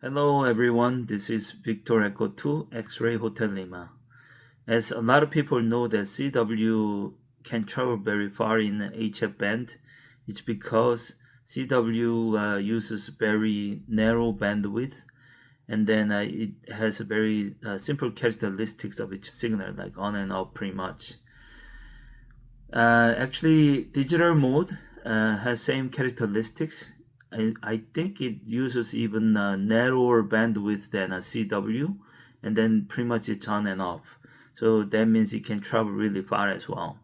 Hello everyone, this is Victor Echo 2 X-Ray Hotel Lima. As a lot of people know that CW can travel very far in the HF band, it's because CW uses very narrow bandwidth, and then it has a very simple characteristics of each signal, like on and off pretty much. Actually, digital mode has same characteristics. I think it uses even narrower bandwidth than a CW, and then pretty much it's on and off. So that means it can travel really far as well.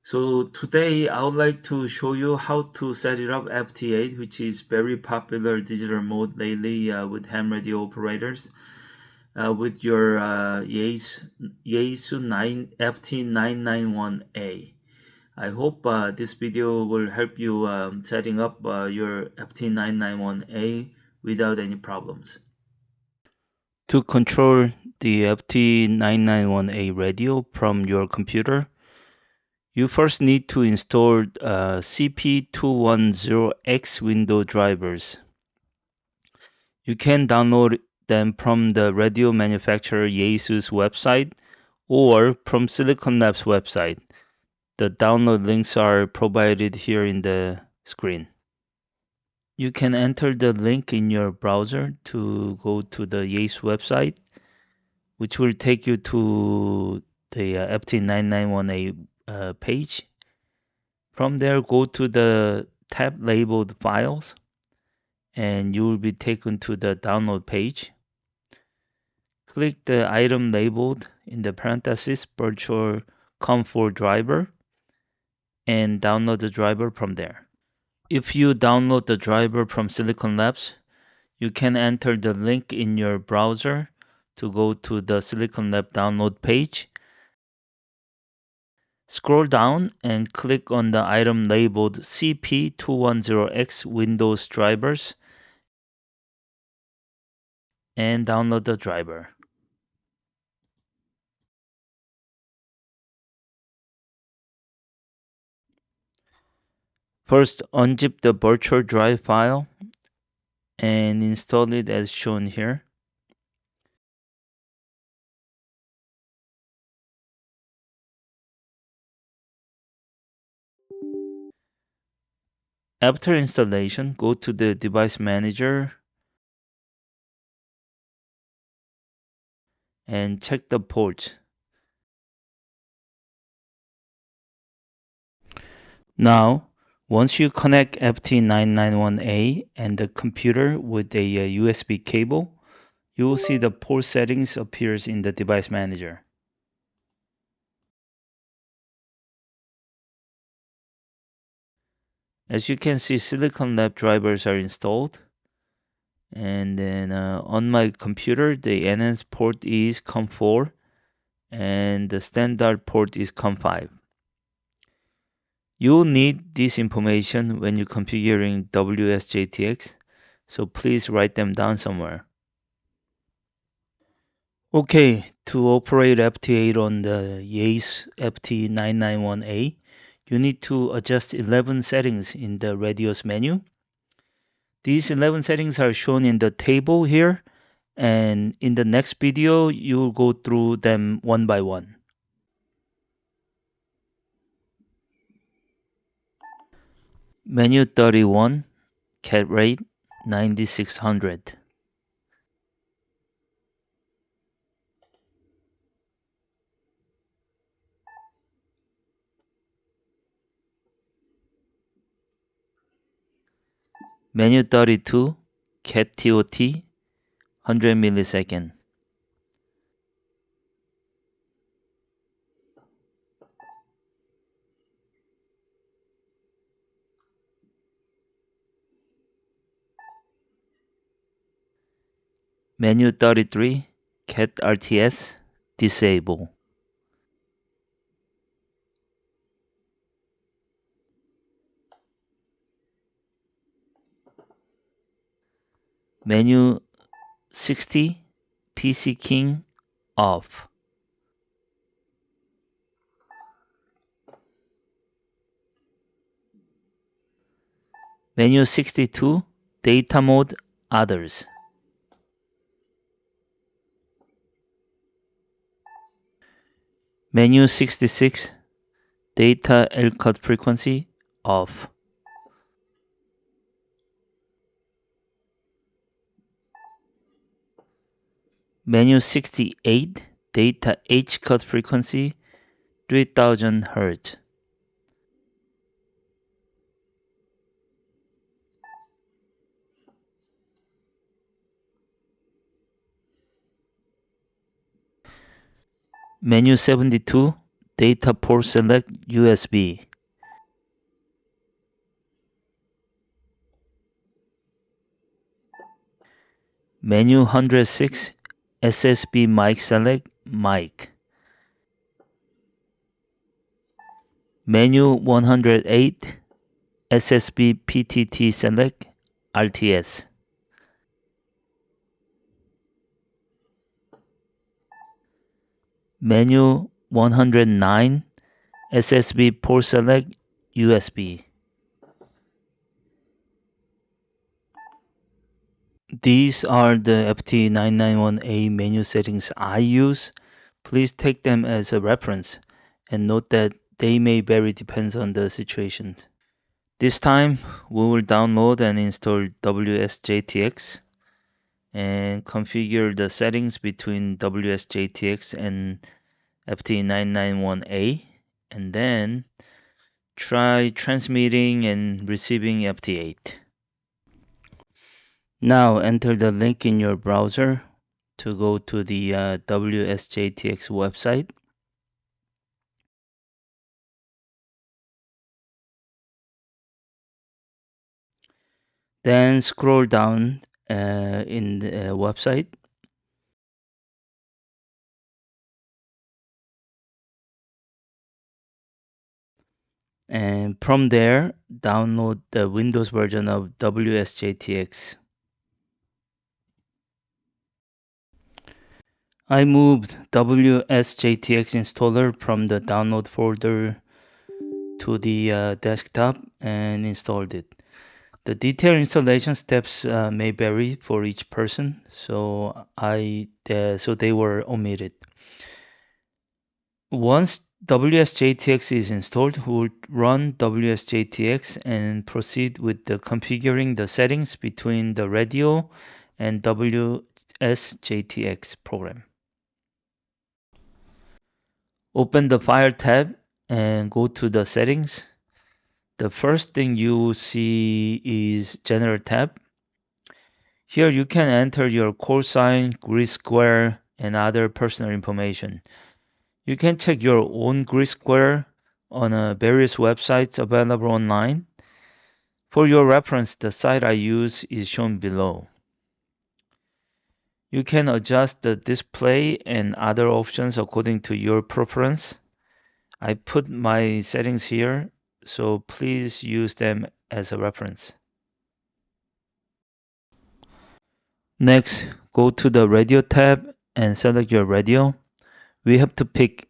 So today I would like to show you how to set it up FT8, which is very popular digital mode lately with ham radio operators. With your Yaesu FT991A. I hope this video will help you setting up your FT991A without any problems. To control the FT991A radio from your computer, you first need to install CP210X window drivers. You can download them from the radio manufacturer Yaesu's website or from Silicon Labs website. The download links are provided here in the screen. You can enter the link in your browser to go to the Yaesu website, which will take you to the FT991A page. From there, go to the tab labeled Files, and you will be taken to the download page. Click the item labeled in the parentheses Virtual COM4 driver and download the driver from there. If you download the driver from Silicon Labs, you can enter the link in your browser to go to the Silicon Lab download page. Scroll down and click on the item labeled CP210X Windows drivers and download the driver. First, unzip the virtual drive file and install it as shown here. After installation, go to the device manager and check the ports. Now, once you connect FT991A and the computer with a USB cable, you will see the port settings appears in the device manager. As you can see, Silicon Lab drivers are installed. And then on my computer, the enhanced port is COM4 and the standard port is COM5. You'll need this information when you're configuring WSJTX, so please write them down somewhere. Okay, to operate FT8 on the Yaesu FT991A, you need to adjust 11 settings in the radios menu. These 11 settings are shown in the table here, and in the next video, you'll go through them one by one. Menu 31, cat rate 9600. Menu 32, cat TOT 100 millisecond. Menu 33, cat RTS disable. Menu 60, PC King off. Menu 62, data mode Others. Menu 66, Data L-cut frequency, off. Menu 68, Data H-cut frequency, 3000 Hz. Menu 72, Data Port Select USB. Menu 106, SSB Mic Select, Mic. Menu 108, SSB PTT Select, RTS. Menu 109, SSB Port Select, USB. These are the FT991A menu settings I use. Please take them as a reference and note that they may vary depends on the situation. This time we will download and install WSJTX and configure the settings between WSJTX and FT991A, and then try transmitting and receiving FT8. Now enter the link in your browser to go to the WSJTX website. Then scroll down in the website. And from there, download the Windows version of WSJTX. I moved WSJTX installer from the download folder to the desktop and installed it. The detailed installation steps may vary for each person, so they were omitted. Once WSJTX is installed, we'll run WSJTX and proceed with the configuring the settings between the radio and WSJTX program. Open the File tab and go to the settings. The first thing you will see is General tab. Here you can enter your call sign, grid square, and other personal information. You can check your own grid square on various websites available online. For your reference, the site I use is shown below. You can adjust the display and other options according to your preference. I put my settings here, so please use them as a reference. Next, go to the Radio tab and select your radio. We have to pick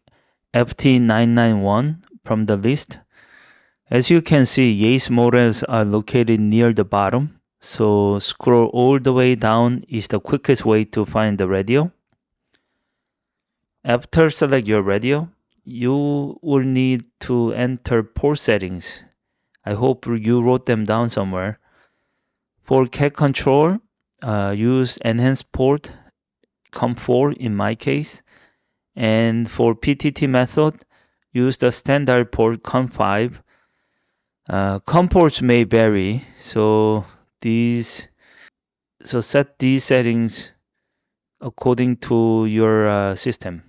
FT991 from the list. As you can see, Yaesu models are located near the bottom, so scroll all the way down is the quickest way to find the radio. After select your radio, you will need to enter port settings. I hope you wrote them down somewhere. For CAT control, use enhanced port COM4 in my case. And for PTT method, use the standard port COM5. COM ports may vary, so set these settings according to your system.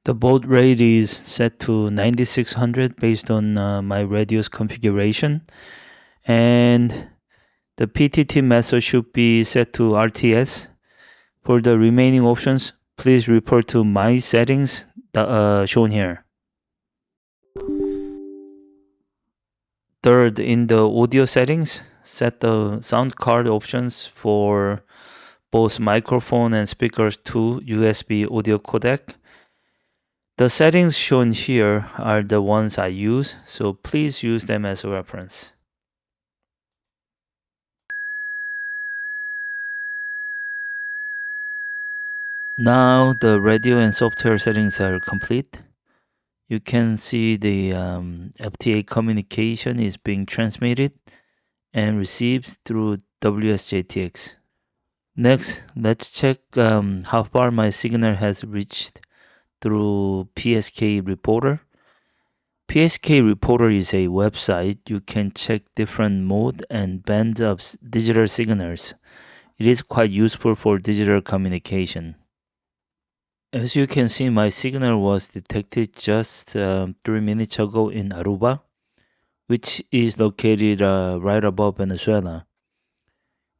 The baud rate is set to 9600 based on my radio's configuration, and the PTT method should be set to RTS. For the remaining options, please refer to my settings shown here. Third, in the audio settings, set the sound card options for both microphone and speakers to USB audio codec. The settings shown here are the ones I use, so please use them as a reference. Now the radio and software settings are complete. You can see the FT8 communication is being transmitted and received through WSJT-X. Next, let's check how far my signal has reached through PSK Reporter. PSK Reporter is a website you can check different mode and bands of digital signals. It is quite useful for digital communication. As you can see, my signal was detected just 3 minutes ago in Aruba, which is located right above Venezuela.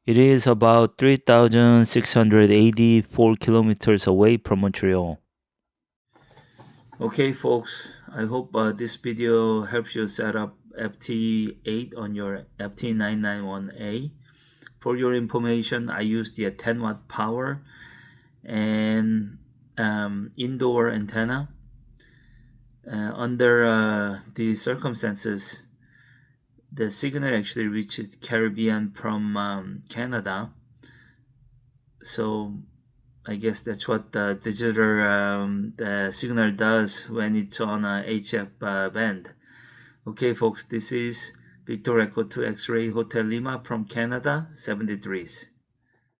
It is about 3,684 kilometers away from Montreal. Okay, folks, I hope this video helps you set up FT8 on your FT991A. For your information, I use the 10 watt power and indoor antenna. Under these circumstances, the signal actually reaches Caribbean from Canada. So I guess that's what the digital the signal does when it's on a HF band. Okay, folks, this is Victor Echo 2 X-Ray Hotel Lima from Canada, 73s.